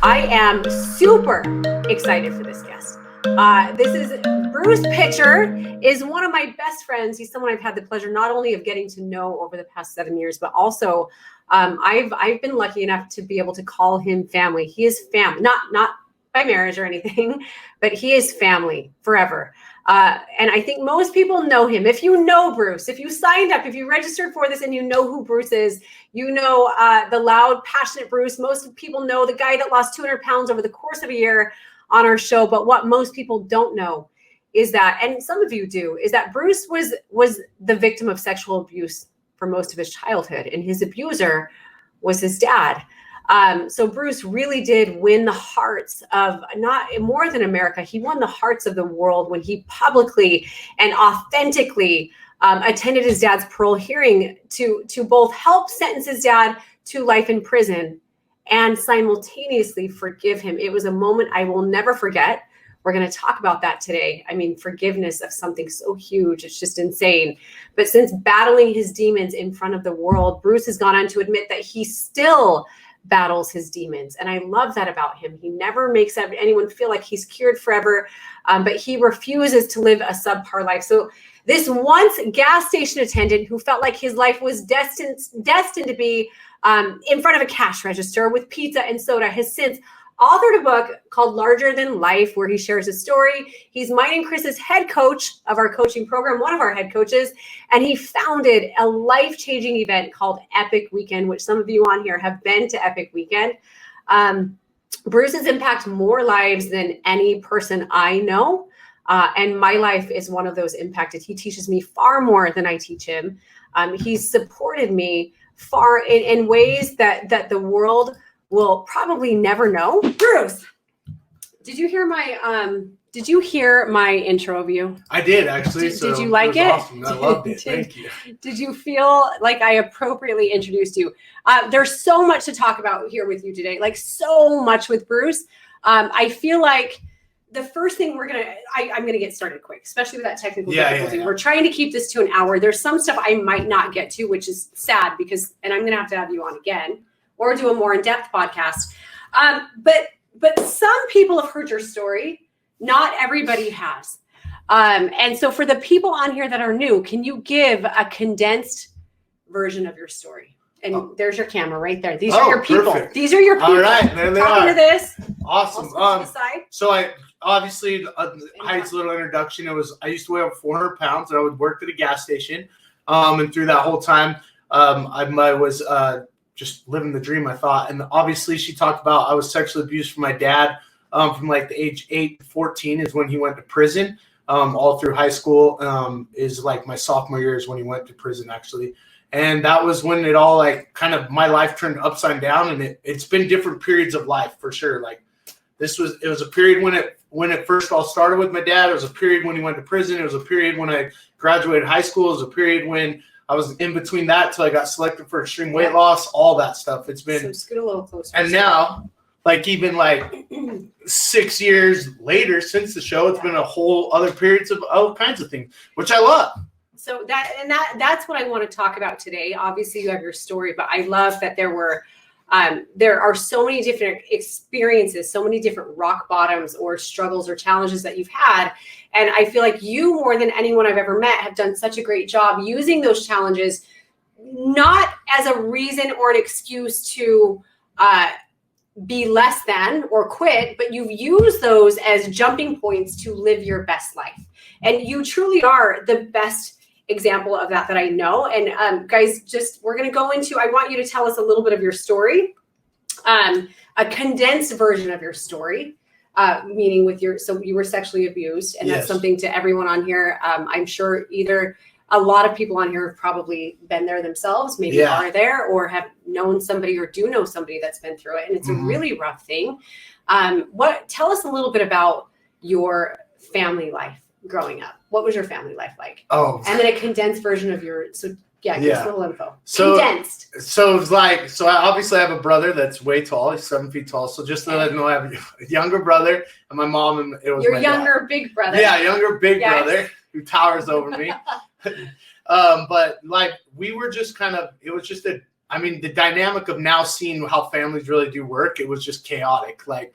I am super excited for this guest. This is Bruce Pitcher, is one of my best friends. He's someone I've had the pleasure not only of getting to know over the past 7 years, but also I've been lucky enough to be able to call him family. He is family, not by marriage or anything, but he is family forever. And I think most people know him. If you know Bruce, if you signed up, if you registered for this and you know who Bruce is, you know the loud, passionate Bruce. Most people know the guy that lost 200 pounds over the course of a year on our show. But what most people don't know is that, and some of you do, is that Bruce was the victim of sexual abuse for most of his childhood, and his abuser was his dad. So Bruce really did win the hearts of, not more than America, he won the hearts of the world when he publicly and authentically attended his dad's parole hearing to both help sentence his dad to life in prison and simultaneously forgive him. It was a moment I will never forget. We're going to talk about that today. I mean, forgiveness of something so huge, it's just insane. But since battling his demons in front of the world, Bruce has gone on to admit that he still battles his demons. And I love that about him. He never makes anyone feel like he's cured forever, but he refuses to live a subpar life. So this once gas station attendant who felt like his life was destined to be in front of a cash register with pizza and soda has since authored a book called Larger Than Life, where he shares his story. He's mine and Chris's head coach of our coaching program, one of our head coaches, and he founded a life-changing event called Epic Weekend, which some of you on here have been to Epic Weekend. Bruce has impacted more lives than any person I know, and my life is one of those impacted. He teaches me far more than I teach him. He's supported me far in ways that the world will probably never know. Bruce, did you hear my intro of you? I did, actually. Did you like it? Awesome. I loved it. Thank you. Did you feel like I appropriately introduced you? There's so much to talk about here with you today, like so much with Bruce. I feel like the first thing I'm going to get started quick, especially with that technical difficulty. We're trying to keep this to an hour. There's some stuff I might not get to, which is sad and I'm going to have you on again, or do a more in-depth podcast. But some people have heard your story. Not everybody has. And so for the people on here that are new, can you give a condensed version of your story? And there's your camera right there. These are your people. Perfect. These are your people. All right, there they are. To this. Awesome. To the side. So Heidi's little introduction, I used to weigh over 400 pounds and I would work at a gas station. And through that whole time, I was just living the dream, I thought. And obviously she talked about I was sexually abused from my dad from like the age 8 to 14 is when he went to prison. All through high school is like my sophomore year is when he went to prison, actually. And that was when it all like kind of my life turned upside down. And it's been different periods of life for sure. Like it was a period when it first all started with my dad. It was a period when he went to prison. It was a period when I graduated high school. It was a period when I was in between that till I got selected for extreme weight loss, all that stuff. It's been, so scoot a little closer. And now, like even like 6 years later since the show, it's been a whole other periods of all kinds of things, which I love. So that's what I want to talk about today. Obviously you have your story, but I love that there are so many different experiences, so many different rock bottoms or struggles or challenges that you've had. And I feel like you, more than anyone I've ever met, have done such a great job using those challenges, not as a reason or an excuse to be less than or quit, but you've used those as jumping points to live your best life. And you truly are the best example of that I know. And guys, we're going to go into, I want you to tell us a little bit of your story, a condensed version of your story, meaning so you were sexually abused, and that's something to everyone on here. I'm sure either a lot of people on here have probably been there themselves, maybe are there, or have known somebody or do know somebody that's been through it. And it's a really rough thing. Tell us a little bit about your family life growing up. What was your family life like? And then a condensed version of give us a little info. Condensed. So it's like, I obviously have a brother that's way tall. He's 7 feet tall. So just to let you know, I have a younger brother and my mom, and it was your my younger dad. Big brother. Yeah, younger big brother who towers over me. But like we were just kind of, it was just a I mean, the dynamic of now seeing how families really do work, it was just chaotic. Like,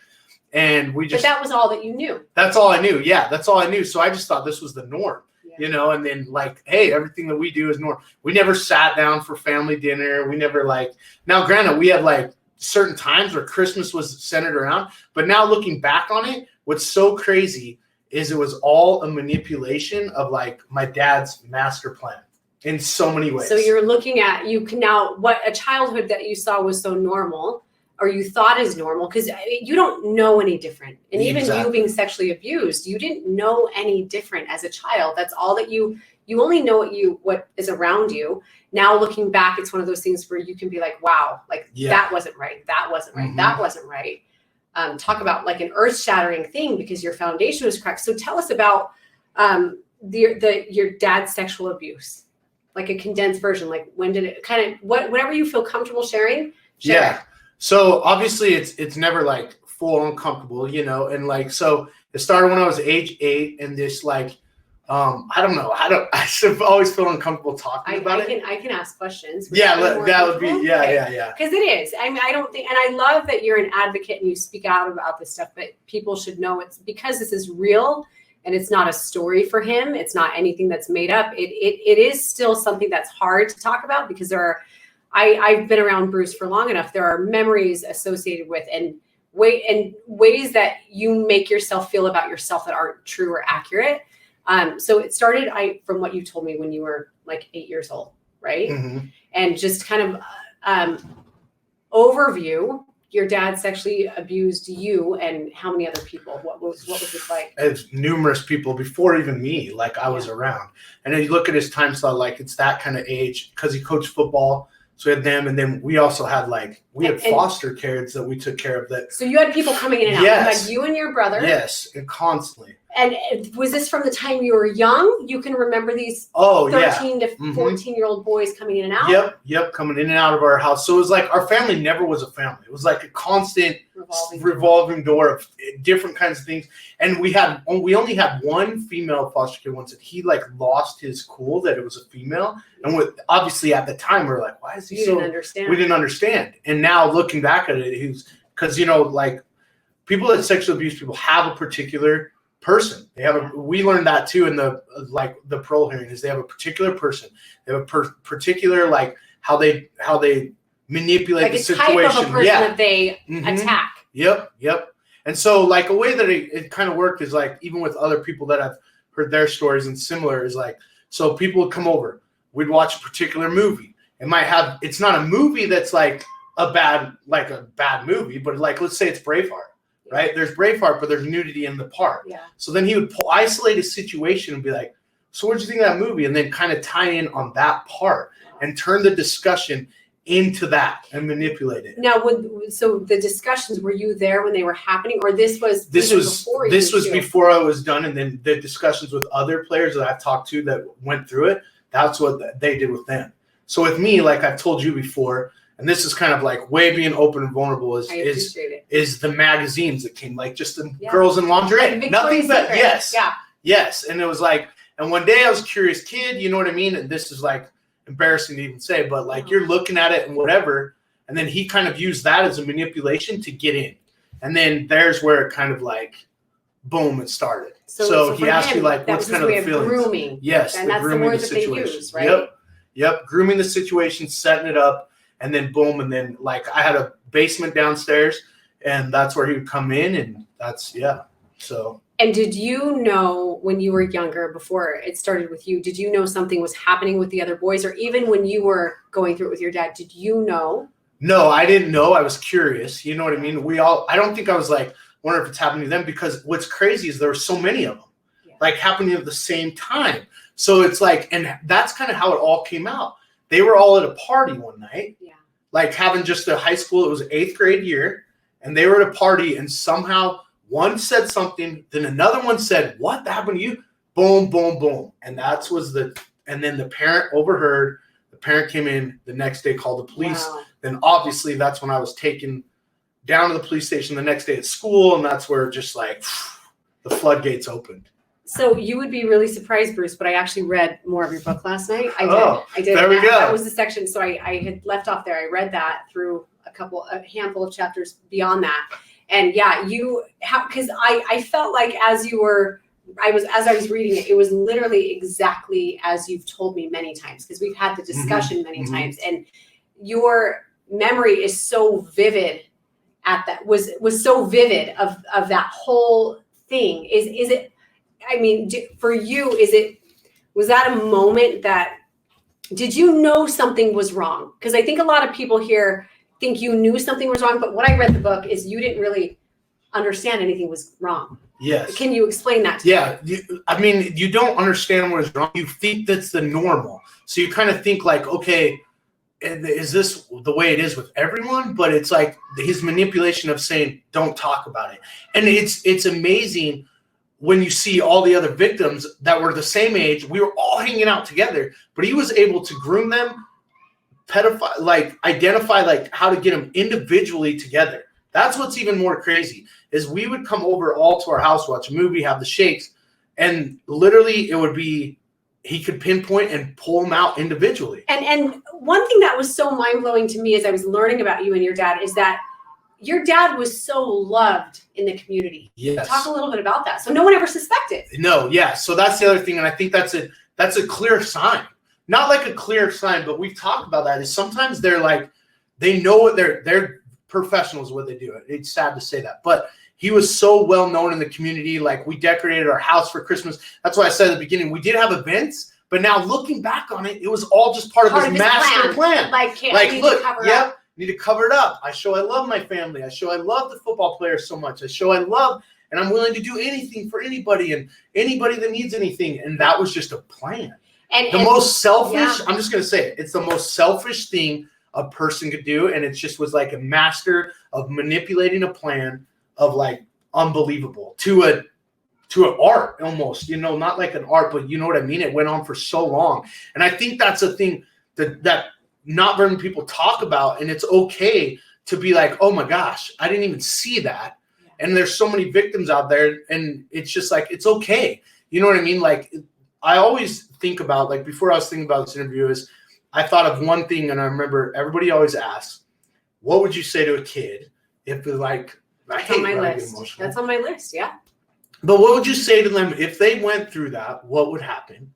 and we just. But that was all that you knew. That's all I knew. Yeah, that's all I knew. So I just thought this was the norm, Yeah. you know, and then like, hey, everything that we do is norm. We never sat down for family dinner. We never like, now granted, we had like certain times where Christmas was centered around, but now looking back on it, what's so crazy is it was all a manipulation of like my dad's master plan in so many ways. So you're looking at, you can now, what a childhood that you saw was so normal, or you thought is normal, because you don't know any different. And even Exactly. you being sexually abused, you didn't know any different as a child. That's all that you only know what is around you. Now looking back, it's one of those things where you can be like, wow, like that wasn't right. That wasn't right. Mm-hmm. That wasn't right. Talk about like an earth-shattering thing because your foundation was correct. So tell us about your dad's sexual abuse, like a condensed version. Like when did it kind of whatever you feel comfortable sharing? Share it. So obviously it's never like full uncomfortable, you know, and like, so it started when I was age 8 and this like, I don't know. I should always feel uncomfortable talking about it. I can ask questions. Yeah, that would be, yeah. Because it is. I mean, I don't think, and I love that you're an advocate and you speak out about this stuff, but people should know it's because this is real and it's not a story for him. It's not anything that's made up. It is still something that's hard to talk about because I've been around Bruce for long enough. There are memories associated with and ways that you make yourself feel about yourself that aren't true or accurate. So it started, from what you told me when you were like 8 years old, right? Mm-hmm. And just kind of overview, your dad sexually abused you and how many other people? What was this like? It's numerous people before even me, like I was around. And then you look at his time slot, like it's that kind of age because he coached football. So we had them, and then we also had foster kids that we took care of. That. So you had people coming in and out. Yes. You had you and your brother. Yes, and constantly. And was this from the time you were young? You can remember these 13 to 14-year-old boys coming in and out? Yep, coming in and out of our house. So it was like our family never was a family. It was like a constant revolving door of different kinds of things. And we only had one female foster kid once, and he like lost his cool that it was a female. And obviously at the time we were like, why is he so? We didn't understand. And now looking back at it, because you know, like people that sexually abuse people have a particular person. We learned that too in the parole hearing is they have a particular person. They have a particular like how they manipulate like the a situation. Type of a person that they attack. Yep. And so like a way that it kind of worked is like even with other people that I've heard their stories and similar is like, so people would come over, we'd watch a particular movie. It's not a movie that's like a bad movie, but like let's say it's Braveheart. Right? There's Braveheart, but there's nudity in the part. Yeah. So then he would isolate a situation and be like, so what did you think of that movie? And then kind of tie in on that part and turn the discussion into that and manipulate it. Now, so the discussions, were you there when they were happening, or this was before I was done, and then the discussions with other players that I've talked to that went through it, that's what they did with them. So with me, like I've told you before, and this is kind of like way being open and vulnerable is the magazines that came, like just the girls in lingerie. Like nothing but yes. Yeah. Yes. And it was like, and one day I was a curious kid, you know what I mean? And this is like embarrassing to even say, but like you're looking at it and whatever. And then he kind of used that as a manipulation to get in. And then there's where it kind of like, boom, it started. So he asked me like, what's kind of the feeling? Grooming. Yes. And that's the word that they use, right? Yep. Grooming the situation, setting it up. And then boom, and then like I had a basement downstairs, and that's where he would come in, and so. And did you know when you were younger, before it started with you, did you know something was happening with the other boys, or even when you were going through it with your dad, did you know? No, I didn't know. I was curious. You know what I mean? I don't think I was like, wonder if it's happening to them, because what's crazy is there were so many of them, like happening at the same time. So it's like, and that's kind of how it all came out. They were all at a party one night, like having just a high school. It was 8th grade year, and they were at a party, and somehow one said something, then another one said, "What happened to you?" Boom, boom, boom, and and then the parent overheard. The parent came in the next day, called the police. Wow. Then obviously that's when I was taken down to the police station the next day at school, and that's where just like the floodgates opened. So you would be really surprised, Bruce, but I actually read more of your book last night. I did. There we go. That was the section. So I had left off there. I read that through a handful of chapters beyond that. And yeah, because I felt like as I was reading it, it was literally exactly as you've told me many times, because we've had the discussion many times, and your memory is so vivid was so vivid of that whole thing. Is it, I mean, for you, was that a moment that, did you know something was wrong? Because I think a lot of people here think you knew something was wrong, but what I read the book is you didn't really understand anything was wrong. Yes. Can you explain that to me? Yeah. You don't understand what is wrong. You think that's the normal. So you kind of think like, okay, is this the way it is with everyone? But it's like his manipulation of saying, don't talk about it. And it's amazing when you see all the other victims that were the same age. We were all hanging out together, but he was able to groom them, identify like how to get them individually together. That's what's even more crazy, is we would come over all to our house, watch a movie, have the shakes, and literally it would be, he could pinpoint and pull them out individually. And one thing that was so mind-blowing to me as I was learning about you and your dad is that your dad was so loved in the community. Yes. Talk a little bit about that. So no one ever suspected. No, yeah. So that's the other thing, and I think that's a clear sign. Not like a clear sign, but we've talked about that, is sometimes they're like, they know what they're professionals what they do. It's sad to say that, but he was so well known in the community. Like, we decorated our house for Christmas. That's why I said at the beginning, we did have events, but now looking back on it, it was all just part of his master plan. Like look, need to cover it up. I show I love my family. I show I love the football players so much. I show I love, and I'm willing to do anything for anybody and anybody that needs anything. And that was just a plan. And most selfish, I'm just going to say it, it's the most selfish thing a person could do, and it just was like a master of manipulating a plan of like unbelievable to an art almost, not like an art, but you know what I mean? It went on for so long. And I think that's a thing that not very many people talk about, and it's okay to be like, oh my gosh, I didn't even see that. And there's so many victims out there, and it's just like, it's okay. You know what I mean? Like, I always think about, like, before I was thinking about this interview, is I thought of one thing, and I remember everybody always asks, what would you say to a kid if they're like, that's on my list. That's on my list, yeah. But what would you say to them if they went through that? What would happen?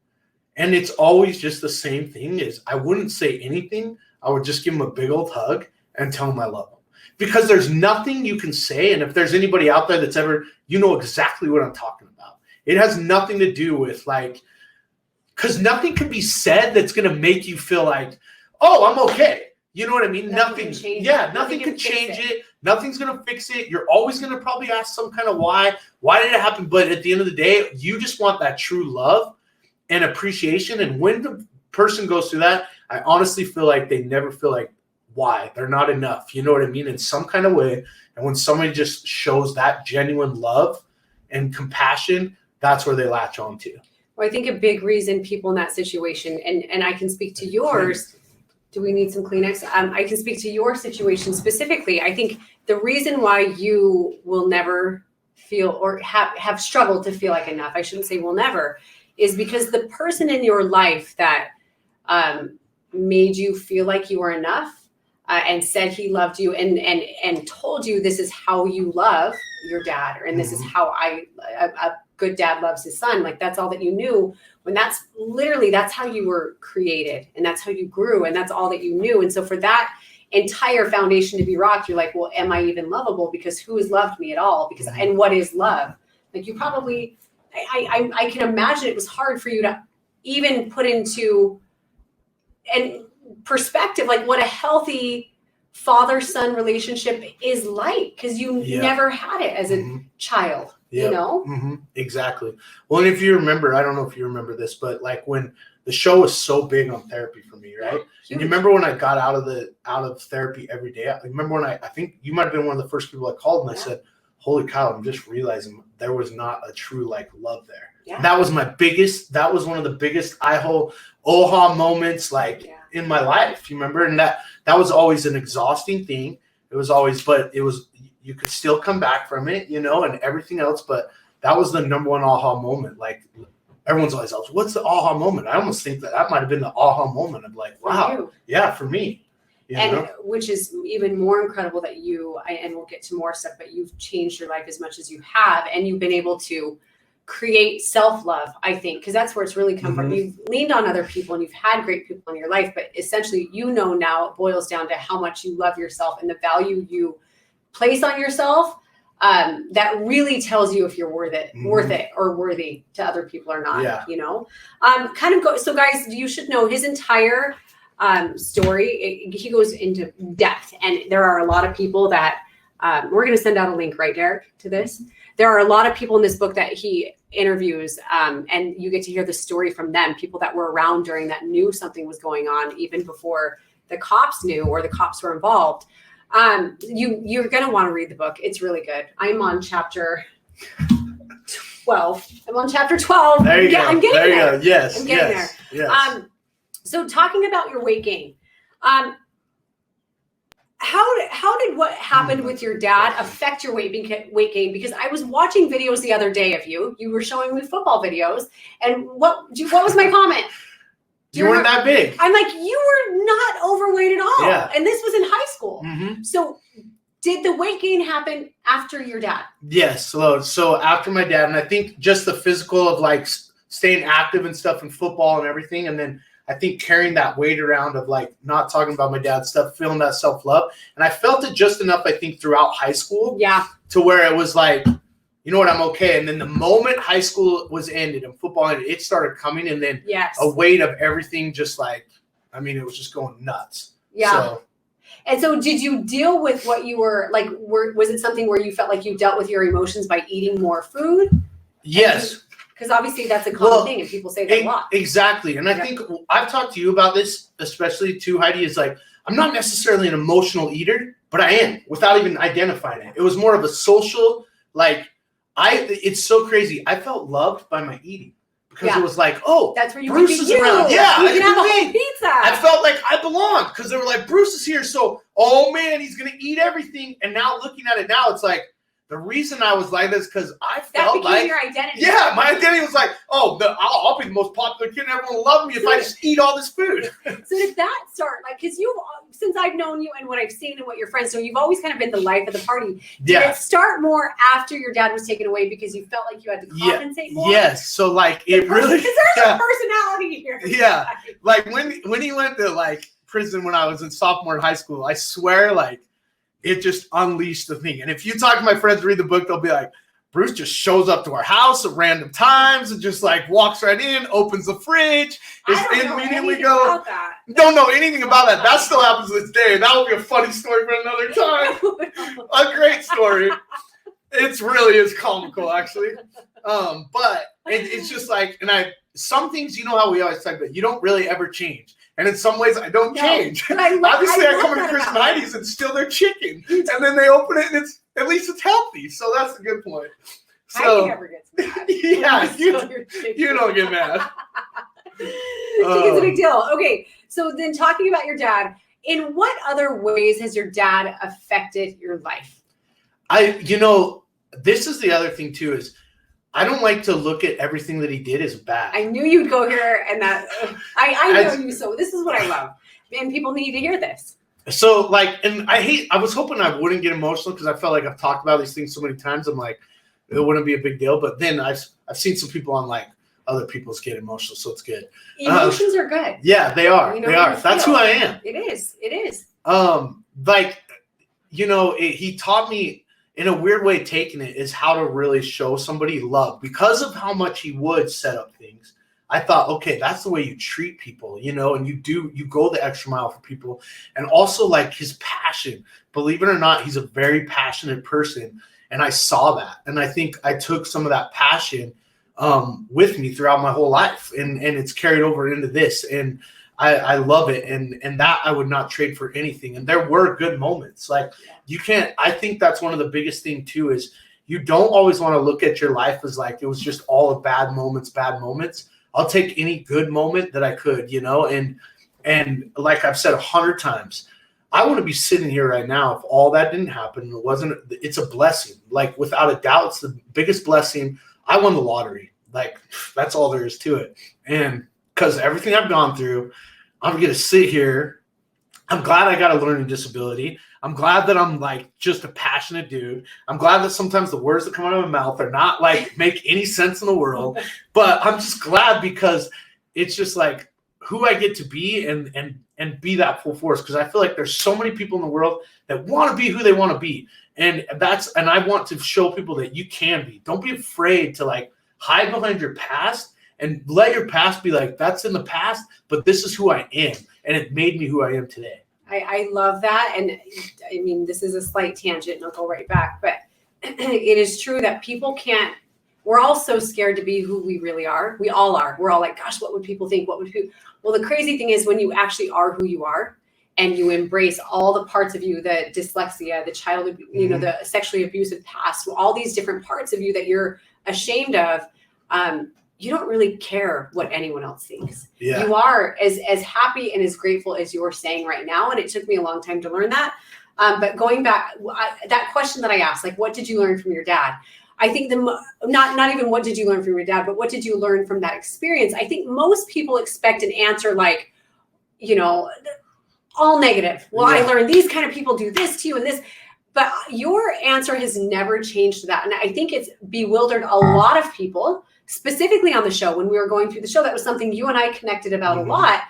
And it's always just the same thing, is I wouldn't say anything. I would just give them a big old hug and tell them I love them. Because there's nothing you can say, and if there's anybody out there that's ever, you know exactly what I'm talking about. It has nothing to do with like, because nothing can be said that's going to make you feel like, oh, I'm okay. You know what I mean? Nothing can change it. Nothing's going to fix it. You're always going to probably ask some kind of why. Why did it happen? But at the end of the day, you just want that true love and appreciation. And when the person goes through that, I honestly feel like they never feel like why. They're not enough. You know what I mean? In some kind of way. And when somebody just shows that genuine love and compassion, that's where they latch on to. Well, I think a big reason people in that situation, and I can speak to yours. Do we need some Kleenex? I can speak to your situation specifically. I think the reason why you will never feel or have struggled to feel like enough, I shouldn't say will never, is because the person in your life that made you feel like you were enough and said he loved you and told you this is how you love your dad, and this is how a good dad loves his son. Like, that's all that you knew, when that's how you were created, and that's how you grew, and that's all that you knew. And so for that entire foundation to be rocked, you're like, well, am I even lovable? Because who has loved me at all? Because, and what is love? Like, you probably, I can imagine it was hard for you to even put into and perspective, like what a healthy father-son relationship is like, because you never had it as a child. You know? Exactly. Well, and if you remember, I don't know if you remember this, but like when the show was so big on therapy for me, right? And you remember when I got out of therapy every day? I remember when I think you might have been one of the first people I called, and I said, holy cow, I'm just realizing there was not a true like love there. Yeah. That was one of the biggest aha moments in my life. You remember? And that was always an exhausting thing. It was always, but it was, you could still come back from it, and everything else. But that was the number one aha moment. Like everyone's always like, what's the aha moment? I almost think that might have been the aha moment of like, wow, yeah, for me. You know? Which is even more incredible that and we'll get to more stuff, but you've changed your life as much as you have, and you've been able to create self-love, I think, because that's where it's really come from. You've leaned on other people and you've had great people in your life, but essentially, now it boils down to how much you love yourself and the value you place on yourself. That really tells you if you're worth it or worthy to other people or not. Yeah. So guys, you should know his entire story. He goes into depth, and there are a lot of people that we're going to send out a link, right, Derek, to this. There are a lot of people in this book that he interviews, and you get to hear the story from them, people that were around during that knew something was going on even before the cops knew or the cops were involved. You're going to want to read the book. It's really good. I'm on chapter 12. I'm on chapter 12. There you go. I'm getting there. Yes. I'm getting there. Yes. So talking about your weight gain, how did what happened with your dad affect your weight gain? Because I was watching videos the other day of you. You were showing me football videos, and what was my comment? You weren't that big. I'm like, you were not overweight at all. Yeah. And this was in high school. So did the weight gain happen after your dad? Yes. So after my dad, and I think just the physical of like staying active and stuff in football and everything, and then I think carrying that weight around of like not talking about my dad's stuff, feeling that self-love. And I felt it just enough, I think, throughout high school. Yeah. To where it was like, you know what, I'm okay. And then the moment high school was ended and football ended, it started coming. And then a weight of everything just like, I mean, it was just going nuts. Yeah. And so did you deal with what you were like, was it something where you felt like you dealt with your emotions by eating more food? Yes. Because obviously that's a common thing and people say that a lot. Exactly. And I think I've talked to you about this, especially too, Heidi, is like, I'm not necessarily an emotional eater, but I am without even identifying it. It was more of a social, like, it's so crazy. I felt loved by my eating because it was like, oh, that's where you Bruce is around. Yeah, you can have a whole pizza. I felt like I belonged because they were like, Bruce is here. So, oh man, he's going to eat everything. And now looking at it now, it's like, the reason I was like this because I felt like your identity. Yeah, my identity was like, oh, I'll be the most popular kid and everyone will love me if I just eat all this food. So did that start like because since I've known you and what I've seen and what your friends do, you've always kind of been the life of the party. Did it start more after your dad was taken away because you felt like you had to compensate more? Yes. So like it really because there's a personality here. Yeah. Like when he went to like prison when I was in sophomore in high school, I swear like it just unleashed the thing. And if you talk to my friends, read the book, they'll be like, Bruce just shows up to our house at random times and just like walks right in, opens the fridge, immediately go. Don't know anything about that. That still happens to this day. That will be a funny story for another time. A great story. It really is comical, actually. But it's just like, some things, you know how we always talk about, you don't really ever change. And in some ways, I don't change. Obviously, I come into Chris and Heidi's and steal their chicken. And then they open it and at least it's healthy. So that's a good point. So, Heidi never gets mad. Yeah, you don't get mad. Chicken's a big deal. Okay, so then talking about your dad, in what other ways has your dad affected your life? This is the other thing too, is I don't like to look at everything that he did as bad. I knew you'd go here, and that I know you. So this is what I love, and people need to hear this. So I was hoping I wouldn't get emotional because I felt like I've talked about these things so many times. I'm like, it wouldn't be a big deal. But then I've seen some people on like other people's get emotional, so it's good. Emotions are good. Yeah, they are. They are. That's who I am. It is. It is. He taught me. In a weird way, taking it is how to really show somebody love because of how much he would set up things. I thought, okay, that's the way you treat people, and you go the extra mile for people. And also like his passion, believe it or not, he's a very passionate person. And I saw that. And I think I took some of that passion with me throughout my whole life. And it's carried over into this. And I love it. And that I would not trade for anything. And there were good moments. Like I think that's one of the biggest thing too, is you don't always want to look at your life as like, it was just all of bad moments. I'll take any good moment that I could, and like I've said 100 times, I want to be sitting here right now. If all that didn't happen, it's a blessing. Like without a doubt, it's the biggest blessing I won the lottery. Like, that's all there is to it. And because everything I've gone through, I'm going to sit here. I'm glad I got a learning disability. I'm glad that I'm like just a passionate dude. I'm glad that sometimes the words that come out of my mouth are not like make any sense in the world. But I'm just glad because it's just like who I get to be and be that full force. Because I feel like there's so many people in the world that want to be who they want to be. And I want to show people that you can be. Don't be afraid to like hide behind your past and let your past be like, that's in the past, but this is who I am. And it made me who I am today. I love that. And I mean, this is a slight tangent and I'll go right back, but it is true that people we're all so scared to be who we really are. We all are. We're all like, gosh, what would people think? Well, the crazy thing is when you actually are who you are and you embrace all the parts of you, the dyslexia, the child, the sexually abusive past, all these different parts of you that you're ashamed of, you don't really care what anyone else thinks. Yeah. You are as happy and as grateful as you're saying right now. And it took me a long time to learn that. But going back, that question that I asked, like, what did you learn from your dad? I think not even what did you learn from your dad, but what did you learn from that experience? I think most people expect an answer like, all negative. Well, I learned these kind of people do this to you and this. But your answer has never changed that. And I think it's bewildered a lot of people, specifically on the show. When we were going through the show, that was something you and I connected about a lot,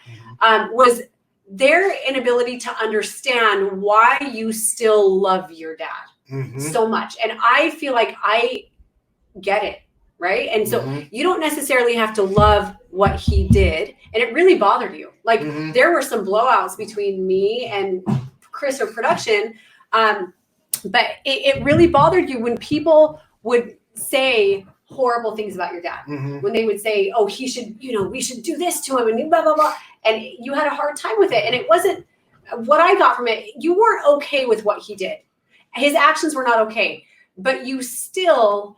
was their inability to understand why you still love your dad so much. And I feel like I get it, right? And so you don't necessarily have to love what he did. And it really bothered you. Like there were some blowouts between me and Chris or production. But it really bothered you when people would say horrible things about your dad. When they would say, oh, he should, we should do this to him and blah, blah, blah. And you had a hard time with it. And it wasn't what I got from it. You weren't okay with what he did. His actions were not okay. But you still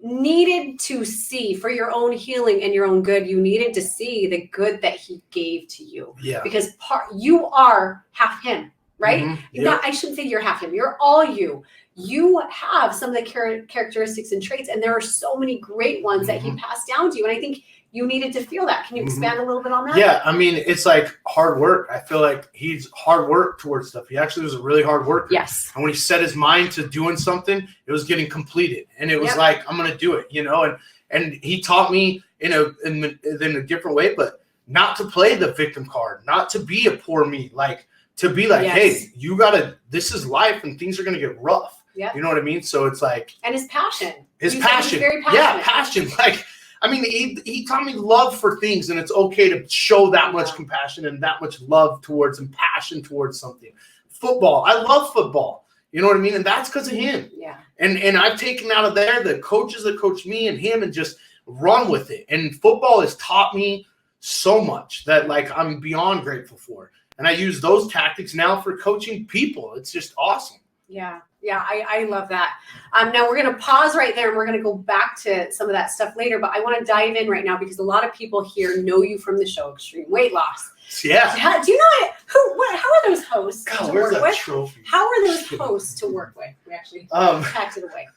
needed to see, for your own healing and your own good, you needed to see the good that he gave to you. Yeah. Because you are half him. Right? I shouldn't say you're half him. You're all you. You have some of the characteristics and traits, and there are so many great ones that he passed down to you. And I think you needed to feel that. Can you expand a little bit on that? Yeah, I mean, it's like hard work. I feel like he's hard work towards stuff. He actually was a really hard worker. Yes. And when he set his mind to doing something, it was getting completed. And it was like, I'm going to do it, and he taught me in a different way, but not to play the victim card, not to be a poor me, to be like, hey, you gotta, this is life and things are gonna get rough. Yeah. You know what I mean? So it's like, and his passion. Very passionate. Yeah, passion. Like, I mean, he taught me love for things, and it's okay to show that much compassion and that much love towards and passion towards something. Football. I love football. You know what I mean? And that's because of him. Yeah. And I've taken out of there the coaches that coach me and him and just run with it. And football has taught me so much that I'm beyond grateful for. And I use those tactics now for coaching people. It's just awesome. Yeah. Yeah. I love that. Now we're going to pause right there and we're going to go back to some of that stuff later, but I want to dive in right now because a lot of people here know you from the show Extreme Weight Loss. Yeah. Do you know how are those hosts God, to where's work that with? Trophy? How are those hosts to work with? We actually packed it away.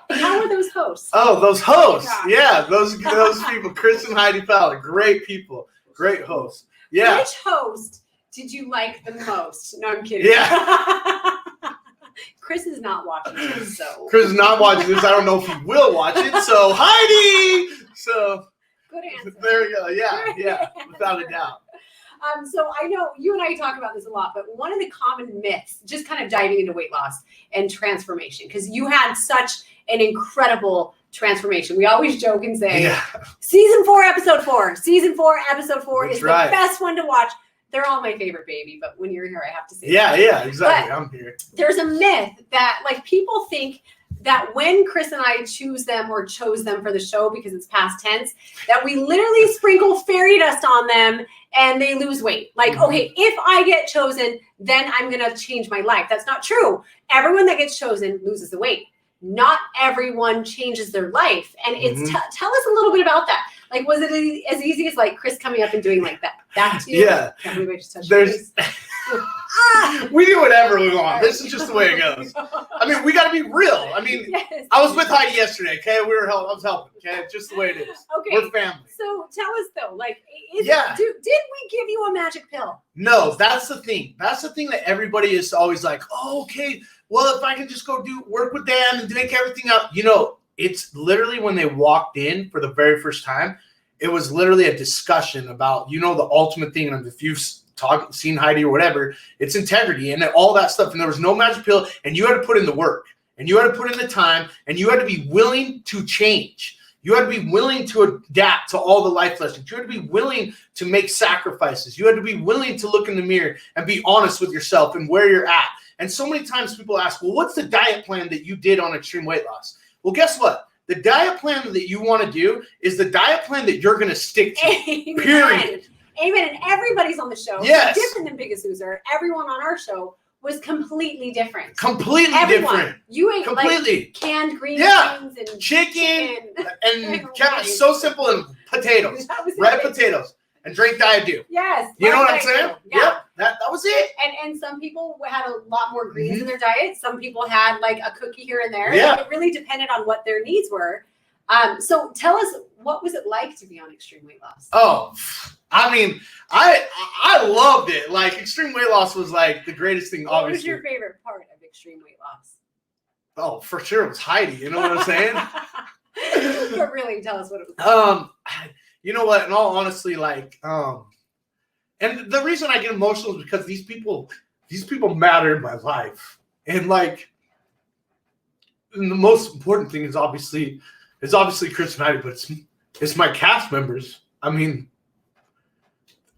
How are those hosts? Oh, those hosts. Yeah. Those people, Chris and Heidi Powell, great people, great hosts. Yeah. Which host did you like the most? No, I'm kidding. Yeah. Chris is not watching this, so. Chris is not watching this. I don't know if he will watch it. So, Heidi! So, good answer. There we go. Yeah, without a doubt. So I know you and I talk about this a lot, but one of the common myths, just kind of diving into weight loss and transformation, because you had such an incredible transformation. We always joke and say, Season 4, Episode 4. Season 4, Episode 4 is the best one to watch. They're all my favorite, baby, but when you're here, I have to say that. Yeah, exactly. But I'm here. There's a myth that people think that when Chris and I choose them or chose them for the show, because it's past tense, that we literally sprinkle fairy dust on them and they lose weight. Okay, if I get chosen, then I'm going to change my life. That's not true. Everyone that gets chosen loses the weight. Not everyone changes their life. And it's tell us a little bit about that. Was it as easy as Chris coming up and doing that to you? Yeah. Can't believe I just touched We do whatever we want. This is just the way it goes. I mean, we got to be real. I mean, yes. I was with Heidi yesterday. Okay, I was helping. Okay, it's just the way it is. Okay, we're family. So tell us though, like, did we give you a magic pill? No, that's the thing. That's the thing that everybody is always like, oh, okay, well, if I can just go work with Dan and make everything up, you know, it's literally when they walked in for the very first time, it was literally a discussion about, you know, the ultimate thing. And if you've seen Heidi or whatever, it's integrity and all that stuff. And there was no magic pill, and you had to put in the work, and you had to put in the time, and you had to be willing to change. You had to be willing to adapt to all the life lessons. You had to be willing to make sacrifices. You had to be willing to look in the mirror and be honest with yourself and where you're at. And so many times people ask, well, what's the diet plan that you did on extreme weight loss? Well, guess what? The diet plan that you want to do is the diet plan that you're going to stick to. Amen. Period. Amen. And everybody's on the show. Yes. So different than Biggest Loser. Everyone on our show was completely different. Completely different. You ate completely like canned green beans and chicken and so simple, and potatoes, red potatoes, and drink Diet Dew. Yes. You know what I'm saying? Yeah. Yep. That was it. And some people had a lot more greens in their diet. Some people had like a cookie here and there. Yeah. It really depended on what their needs were. So tell us, what was it like to be on extreme weight loss? Oh, I mean, I loved it. Like, extreme weight loss was like the greatest thing. What was your favorite part of extreme weight loss? Oh, for sure, it was Heidi. You know what I'm saying? But really, tell us what it was. You know what? In all honesty, like, and the reason I get emotional is because these people matter in my life, and like, and the most important thing is obviously Chris and Heidi, but it's my cast members. I mean,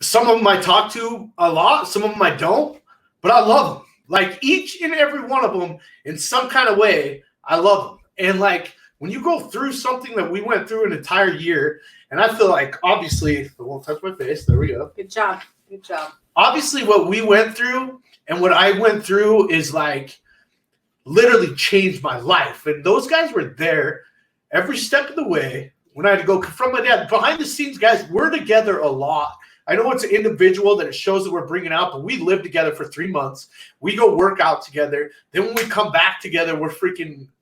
some of them I talk to a lot, some of them I don't, but I love them. Like, each and every one of them, in some kind of way, I love them. And like, when you go through something that we went through an entire year, and I feel like, obviously, I won't touch my face. There we go. Good job. Good job. Obviously, what we went through and what I went through is like literally changed my life. And those guys were there every step of the way when I had to go confront my dad. Behind the scenes, guys, we're together a lot. I know it's an individual that it shows that we're bringing out, but we live together for 3 months. We go work out together. Then when we come back together,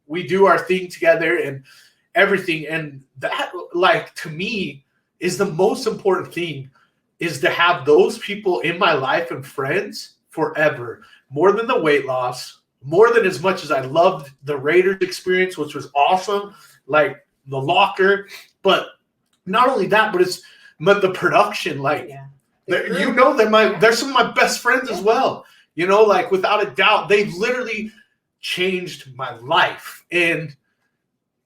we do our thing together and everything. And that, like, to me, is the most important thing, is to have those people in my life and friends forever, more than the weight loss, more than as much as I loved the Raiders experience, which was awesome, like the locker, but not only that, but the production, like, you know, they're some of my best friends as well. You know, like, without a doubt, they've literally changed my life. And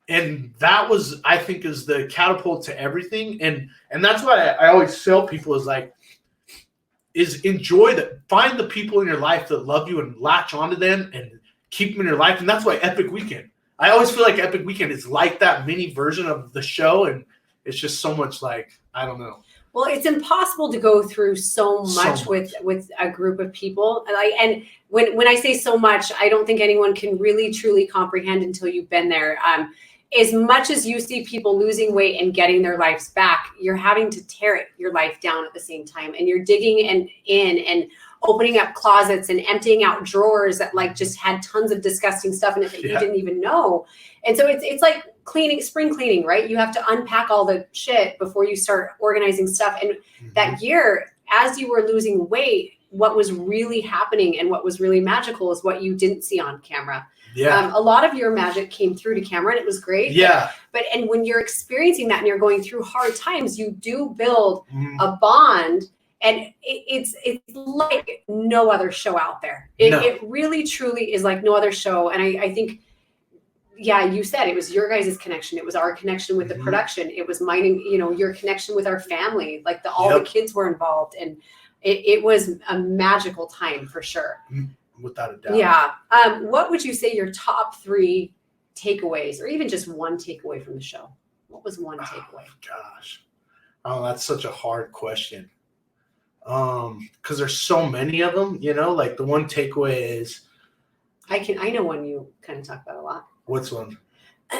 that was, I think, is the catapult to everything. And that's why I always tell people is enjoy that. Find the people in your life that love you and latch onto them and keep them in your life. And that's why Epic Weekend. I always feel like Epic Weekend is like that mini version of the show. And it's just so much, like, I don't know. Well, it's impossible to go through so much with a group of people. Like, and when I say so much, I don't think anyone can really truly comprehend until you've been there. As much as you see people losing weight and getting their lives back, you're having to tear your life down at the same time, and you're digging in and opening up closets and emptying out drawers that like just had tons of disgusting stuff in it that you didn't even know. And so it's like spring cleaning, right? You have to unpack all the shit before you start organizing stuff. And that year, as you were losing weight, what was really happening and what was really magical is what you didn't see on camera. Yeah. A lot of your magic came through to camera, and it was great. Yeah. But when you're experiencing that and you're going through hard times, you do build a bond. And it's like no other show out there. It really, truly is like no other show. And I think, yeah, you said it was your guys' connection. It was our connection with the production. It was mine, your connection with our family. Like all the kids were involved. And it was a magical time for sure. Without a doubt. Yeah. What would you say your top 3 takeaways, or even just one takeaway from the show? What was one takeaway? Gosh. Oh, that's such a hard question. Because there's so many of them, like the one takeaway is. I know one you kind of talk about a lot. What's one?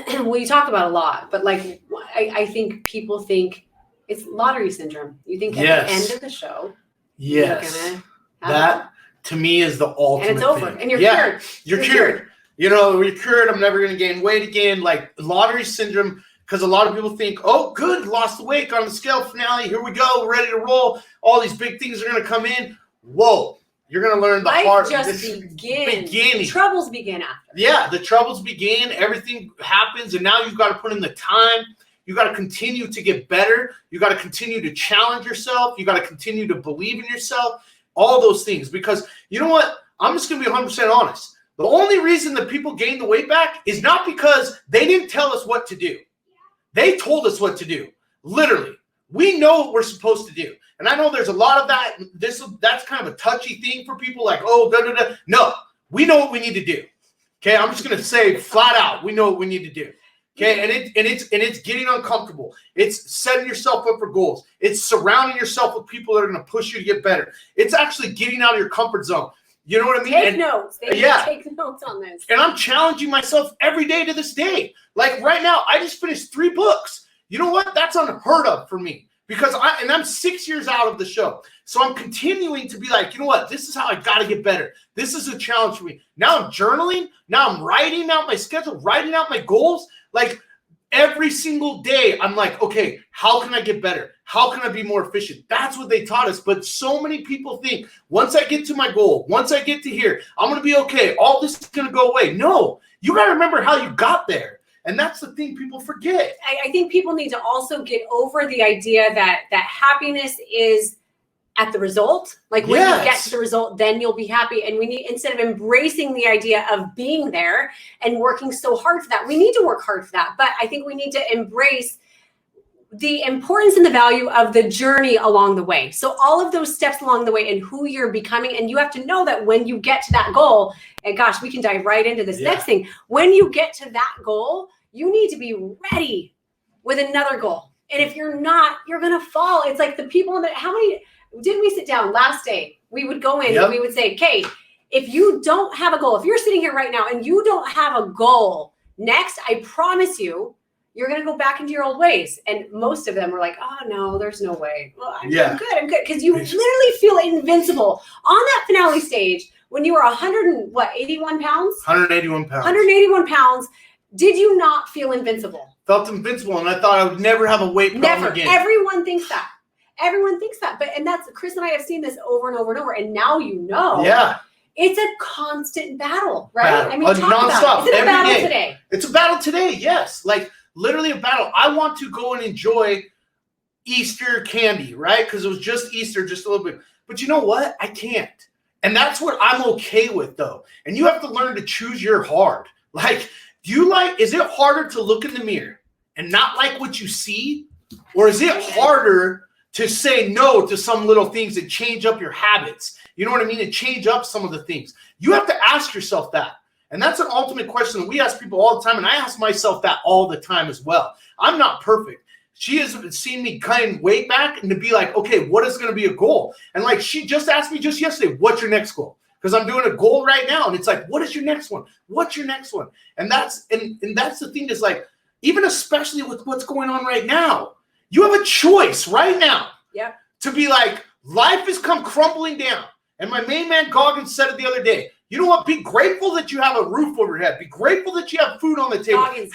Well, you talk about a lot, but like, I think people think it's lottery syndrome. You think at the end of the show. Yes. That to me is the ultimate And it's over. thing. And you're cured. You're cured. You know, you're cured. I'm never going to gain weight again. Like lottery syndrome, because a lot of people think, oh, good, lost the weight on the scale finale. Here we go. We're ready to roll. All these big things are going to come in. Whoa. You're going to learn the hard. Life just begins. The troubles begin after. Yeah, the troubles begin. Everything happens. And now you've got to put in the time. You got to continue to get better. You got to continue to challenge yourself. You got to continue to believe in yourself. All those things. Because you know what? I'm just going to be 100% honest. The only reason that people gain the weight back is not because they didn't tell us what to do. They told us what to do. Literally. We know what we're supposed to do. And I know there's a lot of that. That's kind of a touchy thing for people like, oh, da, da, da. No, we know what we need to do. Okay, I'm just going to say flat out, we know what we need to do. Okay, and it's getting uncomfortable. It's setting yourself up for goals. It's surrounding yourself with people that are going to push you to get better. It's actually getting out of your comfort zone. You know what I mean? Take notes. Take notes on this. And I'm challenging myself every day to this day. Like right now, I just finished 3 books. You know what? That's unheard of for me because I'm 6 years out of the show. So I'm continuing to be like, you know what? This is how I got to get better. This is a challenge for me. Now I'm journaling. Now I'm writing out my schedule, writing out my goals. Like every single day, I'm like, okay, how can I get better? How can I be more efficient? That's what they taught us. But so many people think once I get to my goal, once I get to here, I'm going to be okay. All this is going to go away. No, you got to remember how you got there. And that's the thing people forget. I think people need to also get over the idea that happiness is at the result. Like when you get to the result, then you'll be happy. And we need, instead of embracing the idea of being there and working so hard for that, we need to work hard for that. But I think we need to embrace the importance and the value of the journey along the way. So all of those steps along the way and who you're becoming. And you have to know that when you get to that goal, and gosh, we can dive right into this next thing. When you get to that goal, you need to be ready with another goal. And if you're not, you're going to fall. It's like the people that, how many, didn't we sit down last day? We would go in and we would say, okay, if you don't have a goal, if you're sitting here right now and you don't have a goal next, I promise you, you're going to go back into your old ways. And most of them were like, oh no, there's no way. Well, I'm good. Because you literally feel invincible on that finale stage when you were 81 pounds? 181 pounds. 181 pounds. Did you not feel invincible? Felt invincible. And I thought I would never have a weight problem again. Everyone thinks that. Everyone thinks that. And that's, Chris and I have seen this over and over and over. And now you know. Yeah. It's a constant battle, right? I mean, talk about it. Is it a battle today? It's a battle today, yes. Like, literally a battle. I want to go and enjoy Easter candy, right? Because it was just Easter, just a little bit. But you know what? I can't. And that's what I'm okay with, though. And you have to learn to choose your hard. Like, is it harder to look in the mirror and not like what you see? Or is it harder to say no to some little things and change up your habits? You know what I mean? And change up some of the things. You have to ask yourself that. And that's an ultimate question that we ask people all the time. And I ask myself that all the time as well. I'm not perfect. She has seen me gain weight back and to be like, okay, what is going to be a goal? And like, she just asked me just yesterday, what's your next goal? Because I'm doing a goal right now. And it's like, what is your next one? What's your next one? And that's the thing is like, even especially with what's going on right now, you have a choice right now to be like, life has come crumbling down. And my main man Goggins said it the other day. You know what? Be grateful that you have a roof over your head. Be grateful that you have food on the table. David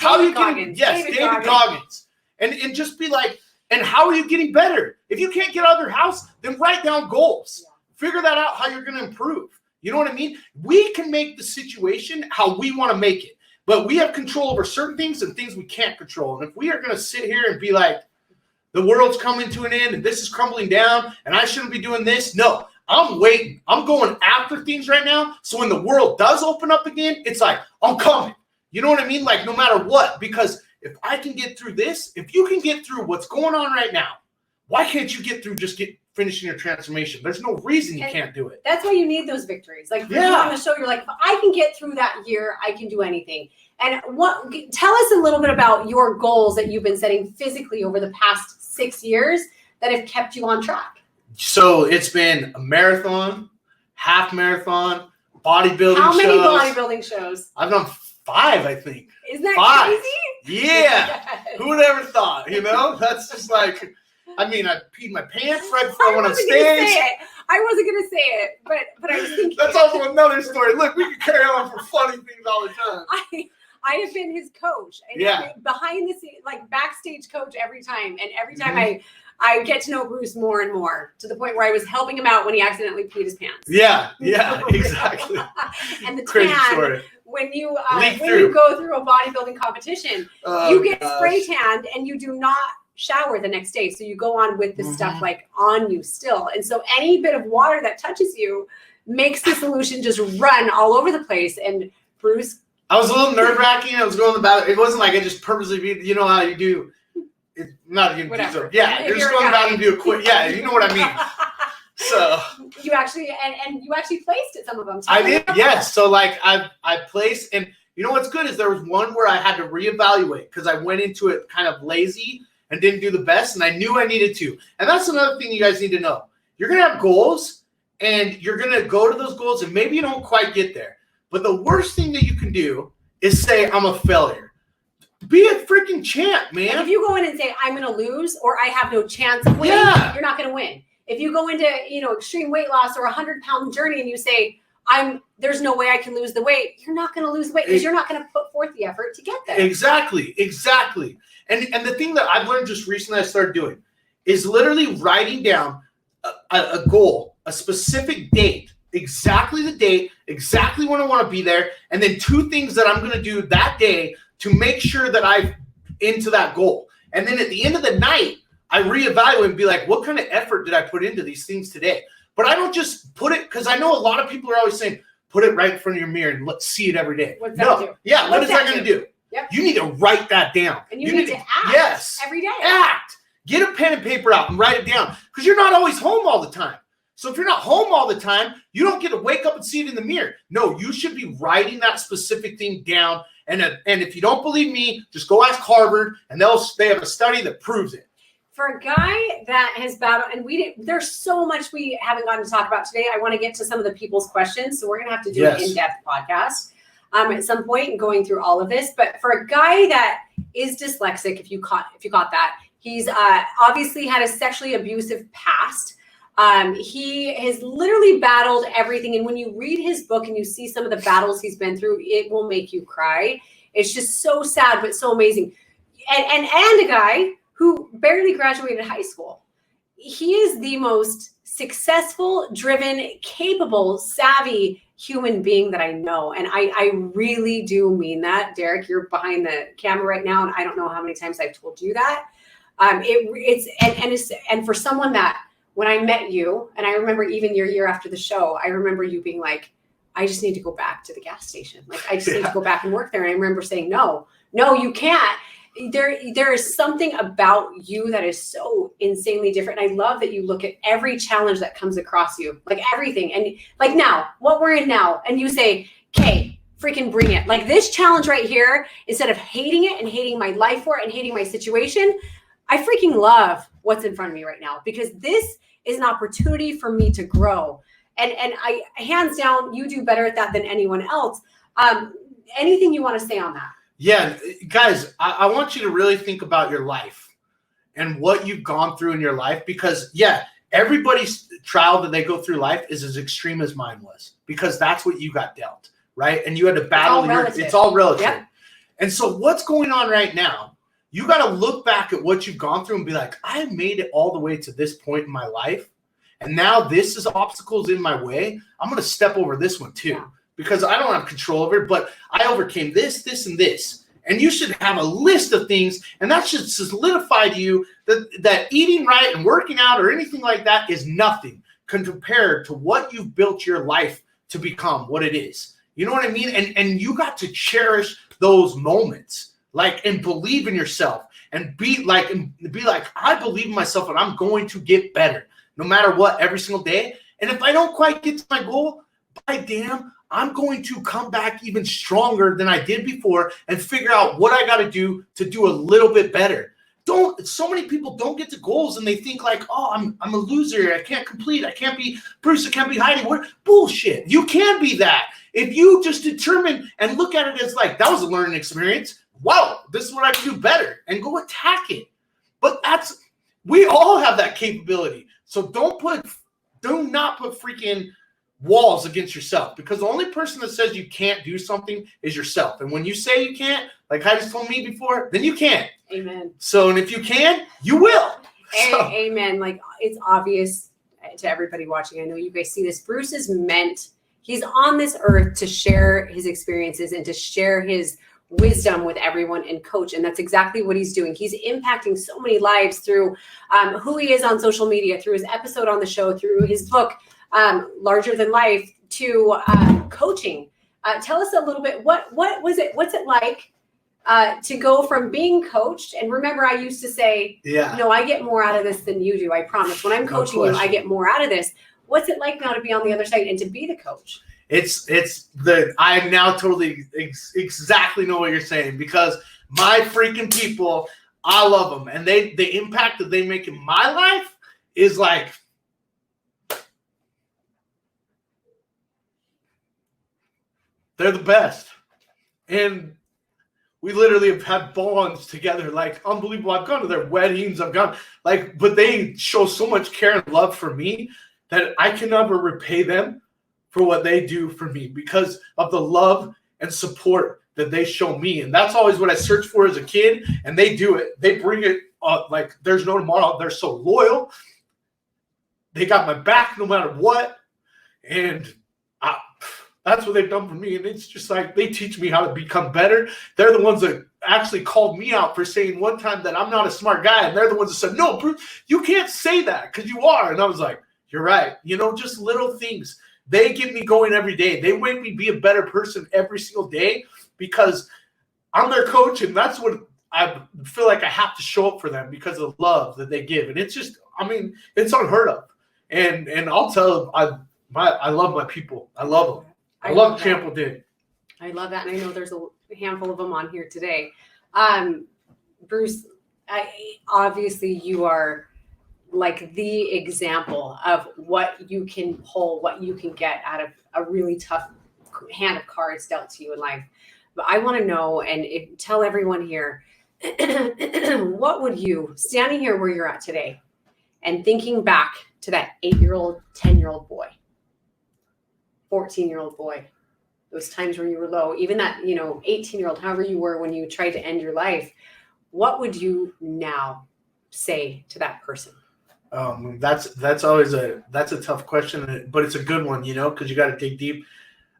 Goggins. And just be like, and how are you getting better? If you can't get out of your house, then write down goals. Figure that out how you're going to improve. You know what I mean? We can make the situation how we want to make it. But we have control over certain things and things we can't control. And if we are going to sit here and be like, the world's coming to an end and this is crumbling down and I shouldn't be doing this. No. I'm waiting. I'm going after things right now. So when the world does open up again, it's like, I'm coming. You know what I mean? Like no matter what, because if I can get through this, if you can get through what's going on right now, why can't you get through finishing your transformation? There's no reason you can't do it. That's why you need those victories. Like you on the show, you're like, if I can get through that year, I can do anything. And tell us a little bit about your goals that you've been setting physically over the past 6 years that have kept you on track. So it's been a marathon, half marathon, bodybuilding shows. How many bodybuilding shows? I've done 5, I think. Isn't that crazy? Yeah. Who would ever thought, you know? That's just like, I mean, I peed my pants right before I went on stage. I wasn't gonna say it, but I was thinking. That's also another story. Look, we can carry on for funny things all the time. I have been his coach, and behind the scenes, like backstage coach every time, and every time I get to know Bruce more and more, to the point where I was helping him out when he accidentally peed his pants. Yeah, exactly. And the crazy tan, story. when you go through a bodybuilding competition, you get spray tanned, and you do not shower the next day, so you go on with the stuff like on you still, and so any bit of water that touches you makes the solution just run all over the place. And Bruce, I was a little nerve-wracking. I was going about it. It wasn't like I just purposely, you know how you do. It's not even whatever. Yeah, you're just going about and do a quick. Yeah, you know what I mean. So you actually and you actually placed at some of them too. I did, yes. So like I placed, and you know what's good is there was one where I had to reevaluate because I went into it kind of lazy and didn't do the best, and I knew I needed to. And that's another thing you guys need to know. You're gonna have goals, and you're gonna go to those goals, and maybe you don't quite get there. But the worst thing that you can do is say, I'm a failure. Be a freaking champ, man. Like if you go in and say, I'm going to lose, or I have no chance of winning, you're not going to win. If you go into, extreme weight loss or 100-pound journey and you say, there's no way I can lose the weight, you're not going to lose weight because you're not going to put forth the effort to get there. Exactly. And the thing that I've learned just recently I started doing is literally writing down a goal, a specific date, exactly the date, exactly when I want to be there, and then 2 things that I'm going to do that day to make sure that I'm into that goal. And then at the end of the night, I reevaluate and be like, what kind of effort did I put into these things today? But I don't just put it, because I know a lot of people are always saying, put it right in front of your mirror and let's see it every day. What's that do? Yeah, what is that going to do? Yep. You need to write that down. And you need to act every day. Act. Get a pen and paper out and write it down, because you're not always home all the time. So if you're not home all the time, you don't get to wake up and see it in the mirror. No, you should be writing that specific thing down. And if you don't believe me, just go ask Harvard, and they have a study that proves it. For a guy that has battled, and there's so much we haven't gotten to talk about today. I want to get to some of the people's questions, so we're going to have to do an in-depth podcast at some point and going through all of this. But for a guy that is dyslexic, if you caught that, he's obviously had a sexually abusive past. He has literally battled everything. And when you read his book and you see some of the battles he's been through, it will make you cry. It's just so sad, but so amazing. And a guy who barely graduated high school. He is the most successful, driven, capable, savvy human being that I know. And I really do mean that. Derek, you're behind the camera right now, and I don't know how many times I've told you that. And for someone that, when I met you, and I remember even your year after the show, I remember you being like, I just need to go back to the gas station. Like, I just need to go back and work there. And I remember saying, no, you can't. There is something about you that is so insanely different. And I love that you look at every challenge that comes across you, like everything. And like now, what we're in now, and you say, okay, freaking bring it. Like this challenge right here, instead of hating it and hating my life for it and hating my situation, I freaking love what's in front of me right now, because this is an opportunity for me to grow. And I, hands down, you do better at that than anyone else. Anything you want to say on that? Yeah, guys, I want you to really think about your life and what you've gone through in your life, because everybody's trial that they go through life is as extreme as mine was, because that's what you got dealt, right? And you had to battle. It's all relative. Yep. And so what's going on right now, you got to look back at what you've gone through and be like, I made it all the way to this point in my life. And now this is obstacles in my way. I'm going to step over this one too. Yeah. Because I don't have control over it, but I overcame this, this, and this. And you should have a list of things, and that should solidify to you that eating right and working out or anything like that is nothing compared to what you've built your life to become, what it is. You know what I mean? And you got to cherish those moments, like, and believe in yourself, and be like, I believe in myself, and I'm going to get better no matter what every single day. And if I don't quite get to my goal, by damn, I'm going to come back even stronger than I did before and figure out what I got to do a little bit better. So many people don't get to goals and they think like, oh, I'm a loser. I can't complete. I can't be Bruce. I can't be Heidi. What bullshit. You can be that. If you just determine and look at it as like, that was a learning experience. Wow, this is what I can do better, and go attack it. But We all have that capability. So do not put freaking walls against yourself, because the only person that says you can't do something is yourself. And when you say you can't, like Heidi told me before, then you can't. Amen. So, and if you can, you will. So. Amen. Like, it's obvious to everybody watching. I know you guys see this. Bruce is meant, he's on this earth to share his experiences and to share his wisdom with everyone and coach. And that's exactly what he's doing. He's impacting so many lives through who he is on social media, through his episode on the show, through his book, Larger Than Life, to coaching. Tell us a little bit, what's it like to go from being coached? And remember, I used to say, no, I get more out of this than you do. I promise. When I'm coaching you, I get more out of this. What's it like now to be on the other side and to be the coach? I now totally exactly know what you're saying, because my freaking people, I love them. And the impact that they make in my life is like, they're the best. And we literally have had bonds together, like unbelievable. I've gone to their weddings. But they show so much care and love for me that I can never repay them for what they do for me, because of the love and support that they show me. And that's always what I searched for as a kid. And they do it. They bring it like there's no tomorrow. They're so loyal. They got my back no matter what. And that's what they've done for me. And it's just like, they teach me how to become better. They're the ones that actually called me out for saying one time that I'm not a smart guy. And they're the ones that said, no, Bruce, you can't say that because you are. And I was like, you're right. Just little things. They get me going every day. They make me be a better person every single day, because I'm their coach. And that's what I feel like I have to show up for them, because of the love that they give. And it's just, it's unheard of. And I'll tell them, I love my people. I love them. I love Champo did. I love that. And I know there's a handful of them on here today. Bruce, obviously you are like the example of what you can pull, what you can get out of a really tough hand of cards dealt to you in life. But I want to know, and tell everyone here, what would you, standing here where you're at today and thinking back to that 8-year-old, 10-year-old boy, 14-year-old boy, those times where you were low, even that, 18-year-old, however you were when you tried to end your life, what would you now say to that person? That's always a tough question, but it's a good one, because you got to dig deep.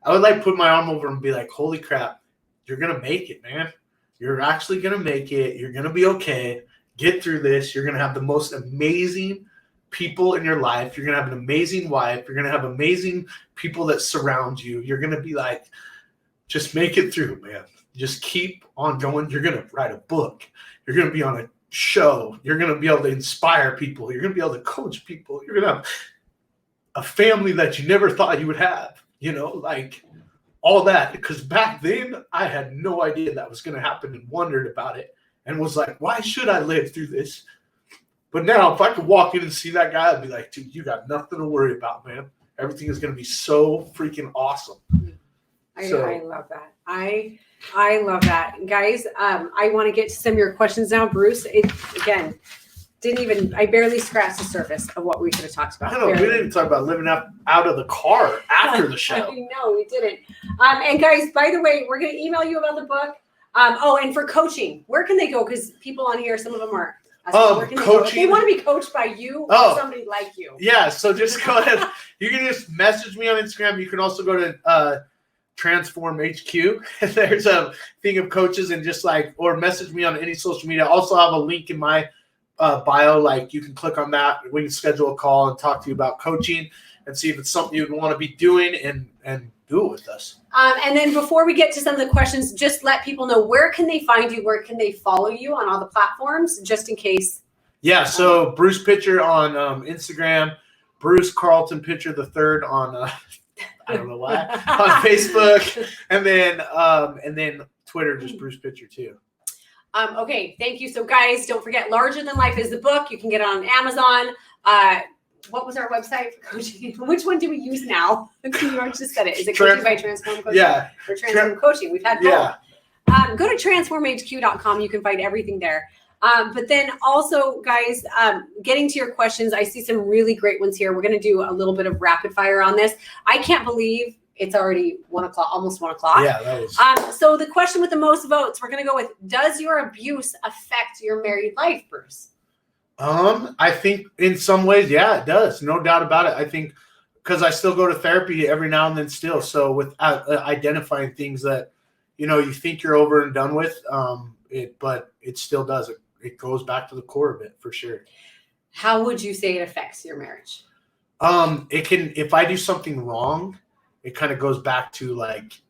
I would like put my arm over him and be like, holy crap, you're going to make it, man. You're actually going to make it. You're going to be okay. Get through this. You're going to have the most amazing people in your life. You're going to have an amazing wife. You're going to have amazing people that surround you. You're going to be like, just make it through, man. Just keep on going. You're going to write a book. You're going to be on a show. You're going to be able to inspire people. You're going to be able to coach people. You're going to have a family that you never thought you would have, like all that. Because back then I had no idea that was going to happen and wondered about it and was like, why should I live through this? But now if I could walk in and see that guy, I'd be like, dude, you got nothing to worry about, man. Everything is going to be so freaking awesome. I love that. I love that. Guys, I want to get to some of your questions now. Bruce, I barely scratched the surface of what we could have talked about. I know, we didn't even talk about living out of the car after the show. No, we didn't. And guys, by the way, we're going to email you about the book. And for coaching, where can they go? Because people on here, some of them are. Coaching. They want to be coached by you or somebody like you. Yeah, so just go ahead. You can just message me on Instagram. You can also go to Transform HQ. There's a thing of coaches, and or message me on any social media. I also have a link in my bio. Like, you can click on that. We can schedule a call and talk to you about coaching and see if it's something you'd want to be doing and do it with us. And then before we get to some of the questions, just let people know, where can they find you? Where can they follow you on all the platforms, just in case? Yeah, so Bruce Pitcher on Instagram, Bruce Carlton Pitcher III on I don't know why, on Facebook, and then Twitter, just Bruce Pitcher too. Okay, thank you. So guys, don't forget, Larger Than Life is the book. You can get it on Amazon. What was our website for coaching? Which one do we use now? You already just said it. Is it Coaching by Transform Coaching? Yeah. Or Transform Coaching? We've had both. Go to transformhq.com. You can find everything there. But then also, guys, getting to your questions, I see some really great ones here. We're going to do a little bit of rapid fire on this. I can't believe it's already 1 o'clock, almost 1 o'clock. Yeah, that was. So the question with the most votes, we're going to go with, does your abuse affect your married life, Bruce? I think in some ways, yeah, it does. No doubt about it. I think because I still go to therapy every now and then still. So with identifying things that, you think you're over and done with, but it still does. It goes back to the core of it for sure. How would you say it affects your marriage? It can, if I do something wrong, it kind of goes back to like,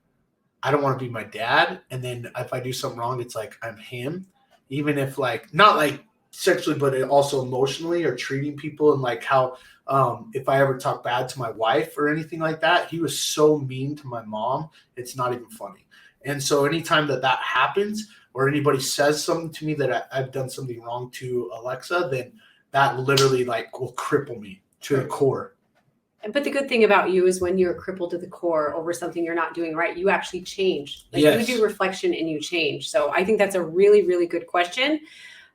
I don't want to be my dad. And then if I do something wrong, it's like, I'm him, even if like, not like sexually, but also emotionally or treating people. And like how, if I ever talk bad to my wife or anything like that, he was so mean to my mom. It's not even funny. And so anytime that happens or anybody says something to me that I've done something wrong to Alexa, then that literally like will cripple me to the core. But the good thing about you is when you're crippled to the core over something you're not doing right, you actually change. Like yes. You do reflection and you change. So I think that's a really, really good question.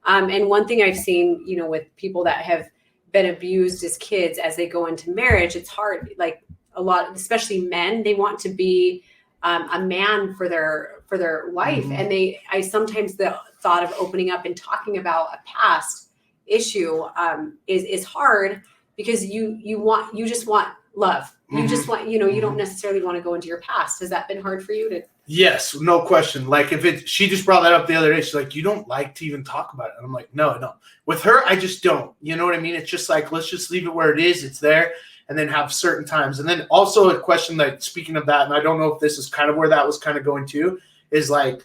And one thing I've seen, with people that have been abused as kids, as they go into marriage, it's hard. Like a lot, especially men, they want to be a man for their wife. Mm-hmm. And I sometimes the thought of opening up and talking about a past issue is hard because you just want love. Mm-hmm. You just want, you don't necessarily want to go into your past. Has that been hard for you to? Yes, no question. Like she just brought that up the other day. She's like, you don't like to even talk about it. And I'm like, no. With her, I just don't. You know what I mean? It's just like, let's just leave it where it is. It's there. And then have certain times. And then also a question that, speaking of that, and I don't know if this is kind of where that was kind of going to, is like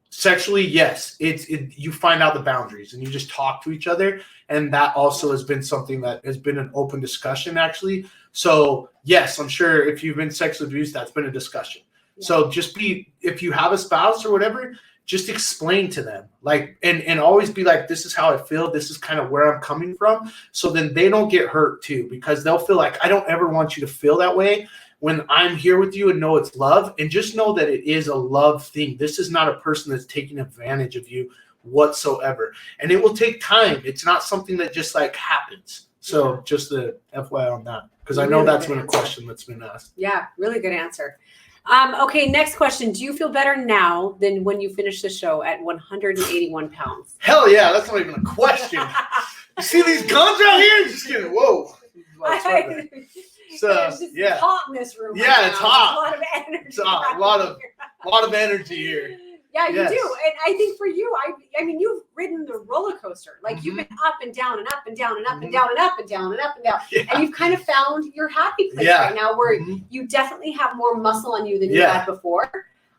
sexually, yes, you find out the boundaries and you just talk to each other. And that also has been something that has been an open discussion, actually. So yes, I'm sure if you've been sexually abused, that's been a discussion. Yeah. So just if you have a spouse or whatever, just explain to them, like, and always be like, this is how I feel. This is kind of where I'm coming from. So then they don't get hurt too, because they'll feel like, I don't ever want you to feel that way when I'm here with you, and know it's love. And just know that it is a love thing. This is not a person that's taking advantage of you whatsoever. And it will take time. It's not something that just like happens. So just the FYI on that, because I know that's been a question that's been asked. Yeah, really good answer. Okay, next question. Do you feel better now than when you finished the show at 181 pounds? Hell yeah, that's not even a question. You see these guns out here? Just kidding. Whoa. So it's just hot in this room. Yeah, it's hot. A lot of energy. It's hot. A lot of energy here. Yeah, you do. And I think for you, I mean, you've ridden the roller coaster. Like you've been up and down and up and down and up and down and up and down and up and down. Yeah. And you've kind of found your happy place right now where you definitely have more muscle on you than you had before.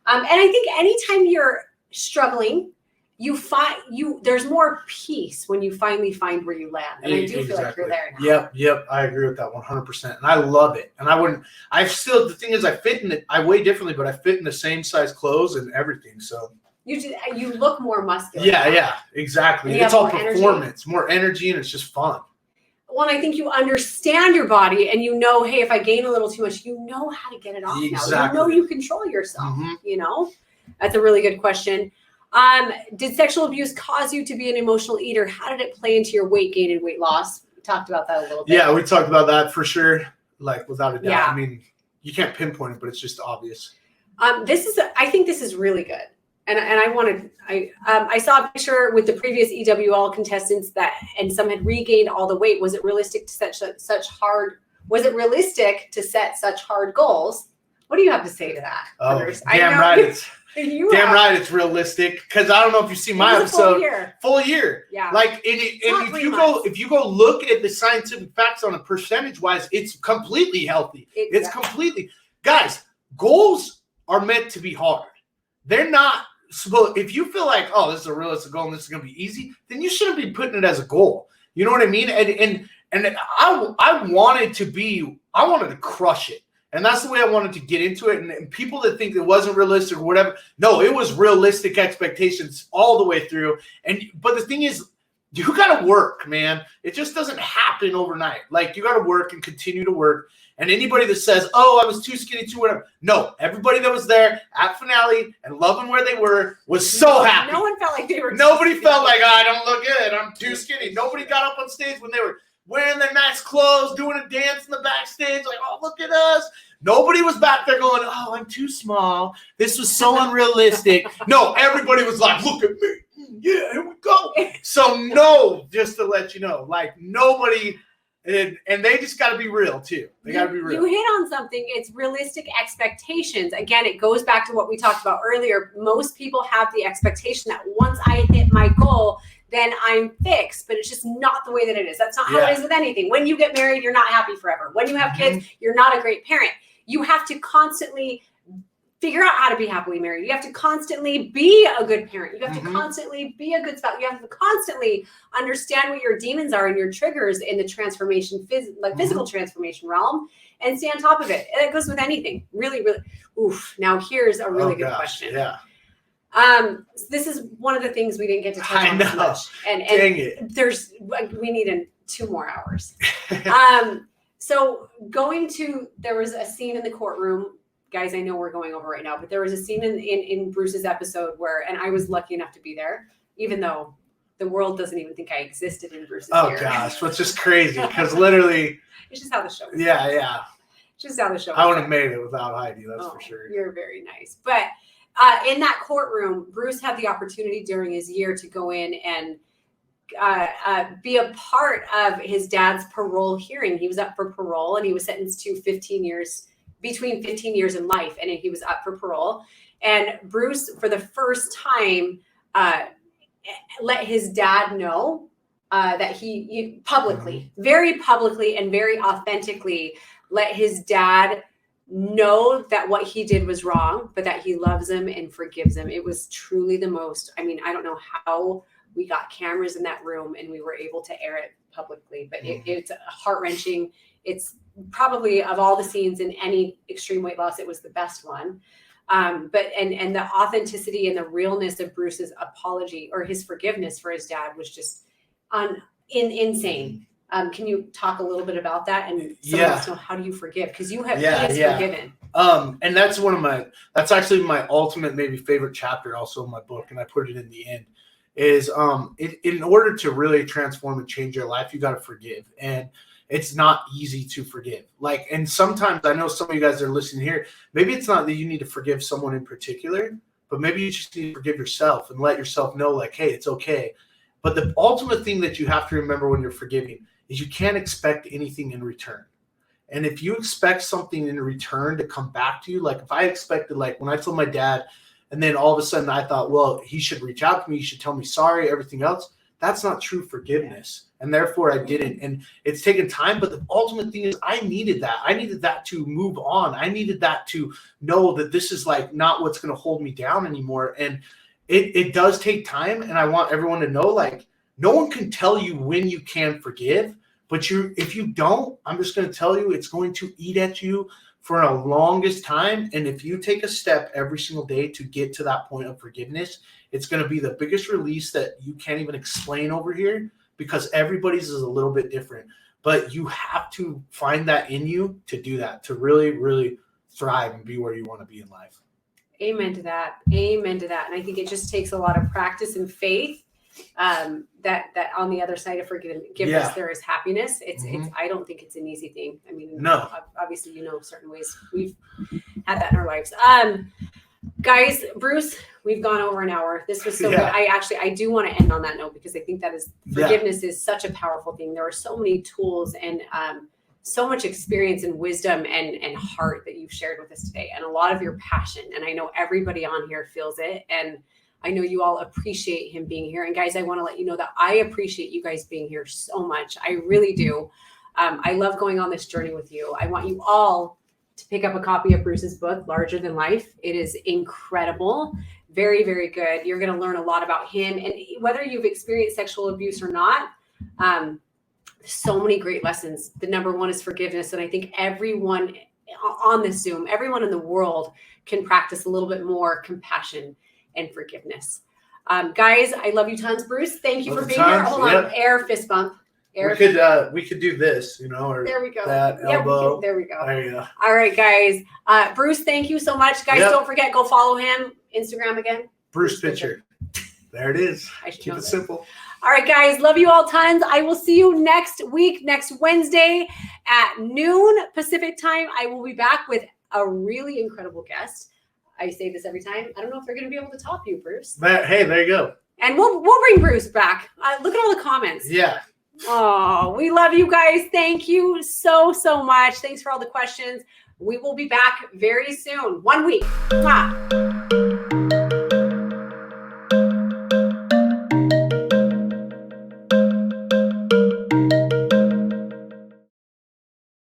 And I think anytime you're struggling, there's more peace when you finally find where you land. And I do feel like you're there now. Yep. I agree with that 100%. And I love it. And the thing is, I fit in it. I weigh differently, but I fit in the same size clothes and everything. So you look more muscular. Yeah, exactly. It's all performance, more energy, and it's just fun. Well, I think you understand your body and hey, if I gain a little too much, you know how to get it off now. You know you control yourself, That's a really good question. Did sexual abuse cause you to be an emotional eater? How did it play into your weight gain and weight loss? We talked about that a little bit. Yeah, we talked about that for sure. Like without a doubt. Yeah. I mean, you can't pinpoint it, but it's just obvious. I think this is really good. And I saw a picture with the previous EWL contestants and some had regained all the weight. Was it realistic to set such hard goals? What do you have to say to that? Oh, damn right. Right, it's realistic, because I don't know if you see my episode. Full year. Yeah. Like if you go look at the scientific facts on it percentage wise, it's completely healthy. It's completely, guys, goals are meant to be hard. They're not. So if you feel like, oh, this is a realistic goal and this is going to be easy, then you shouldn't be putting it as a goal. You know what I mean? And I wanted to crush it. And that's the way I wanted to get into it. And people that think it wasn't realistic or whatever, no, it was realistic expectations all the way through. But the thing is, you got to work, man. It just doesn't happen overnight. Like you got to work and continue to work. And anybody that says, oh, I was too skinny, too whatever. No, everybody that was there at finale and loving where they were was so happy. No one felt like they were. Nobody felt like, oh, I don't look good. I'm too skinny. Nobody got up on stage when they were wearing their nice clothes, doing a dance in the backstage, like, oh, look at us. Nobody was back there going, oh, I'm too small. This was so unrealistic. No, everybody was like, look at me. Yeah, here we go. So no, just to let you know, like nobody, and they just got to be real too. They got to be real. You hit on something. It's realistic expectations. Again, it goes back to what we talked about earlier. Most people have the expectation that once I hit my goal, then I'm fixed, but it's just not the way that it is. That's not how it is with anything. When you get married, you're not happy forever. When you have kids, you're not a great parent. You have to constantly figure out how to be happily married. You have to constantly be a good parent. You have to constantly be a good spouse. You have to constantly understand what your demons are and your triggers in the transformation, physical transformation realm, and stay on top of it. And it goes with anything. Really, really. Oof. Now here's a really good question. Yeah. This is one of the things we didn't get to touch on as much. And dang it. We need 2 more hours. So there was a scene in the courtroom. Guys, I know we're going over right now, but there was a scene in Bruce's episode and I was lucky enough to be there, even though the world doesn't even think I existed in Bruce's year. Oh gosh, which is crazy because literally. It's just how the show is. Yeah. It's just how the show is. I wouldn't have made it without Heidi, that's for sure. You're very nice. But in that courtroom, Bruce had the opportunity during his year to go in and be a part of his dad's parole hearing. He was up for parole and he was sentenced to 15 years, between 15 years and life. And he was up for parole. And Bruce, for the first time, let his dad know that he publicly, very publicly and very authentically let his dad know that what he did was wrong, but that he loves him and forgives him. It was truly the most, I mean, I don't know how we got cameras in that room and we were able to air it publicly, but it's heart-wrenching. It's probably, of all the scenes in any extreme weight loss, it was the best one. But the authenticity and the realness of Bruce's apology or his forgiveness for his dad was just insane. Can you talk a little bit about that and let know how do you forgive? Because he has forgiven. And that's actually my ultimate maybe favorite chapter also in my book, and I put it in the end, is in order to really transform and change your life, you got to forgive. And it's not easy to forgive. And sometimes I know some of you guys that are listening here, maybe it's not that you need to forgive someone in particular, but maybe you just need to forgive yourself and let yourself know hey, it's okay. But the ultimate thing that you have to remember when you're forgiving is you can't expect anything in return. And if you expect something in return to come back to you, if I expected, when I told my dad, and then all of a sudden I thought, well, he should reach out to me, he should tell me sorry, everything else, that's not true forgiveness. And therefore I didn't. And it's taken time, but the ultimate thing is I needed that. I needed that to move on. I needed that to know that this is not what's going to hold me down anymore. And it does take time. And I want everyone to know, no one can tell you when you can forgive, but if you don't, I'm just going to tell you, it's going to eat at you for a longest time. And if you take a step every single day to get to that point of forgiveness, it's going to be the biggest release that you can't even explain over here, because everybody's is a little bit different. But you have to find that in you to do that, to really, really thrive and be where you want to be in life. Amen to that. Amen to that. And I think it just takes a lot of practice and faith. That on the other side of forgiveness, there is happiness. It's I don't think it's an easy thing. I mean, no, obviously, certain ways we've had that in our lives. Guys, Bruce, we've gone over an hour. This was so good. I do want to end on that note, because I think that is forgiveness is such a powerful thing. There are so many tools and so much experience and wisdom and heart that you've shared with us today, and a lot of your passion. And I know everybody on here feels it. And I know you all appreciate him being here. And guys, I want to let you know that I appreciate you guys being here so much. I really do. I love going on this journey with you. I want you all to pick up a copy of Bruce's book, Larger Than Life. It is incredible. Very, very good. You're going to learn a lot about him. And whether you've experienced sexual abuse or not, so many great lessons. The number one is forgiveness. And I think everyone on this Zoom, everyone in the world can practice a little bit more compassion and forgiveness. Guys, I love you tons. Bruce, thank you for being here. Hold on, air fist bump. We could do this, you know, or there we go. that Yeah, elbow. there we go. There you go. All right, guys. Bruce, thank you so much. Guys, don't forget, go follow him. Instagram again. Bruce Pitcher. There it is. Keep it simple. All right, guys. Love you all tons. I will see you next week, next Wednesday at noon Pacific time. I will be back with a really incredible guest. I say this every time. I don't know if they're going to be able to top you, Bruce. But, hey, there you go. And we'll bring Bruce back. Look at all the comments. Yeah. Oh, we love you guys. Thank you so much. Thanks for all the questions. We will be back very soon. 1 week. Mwah.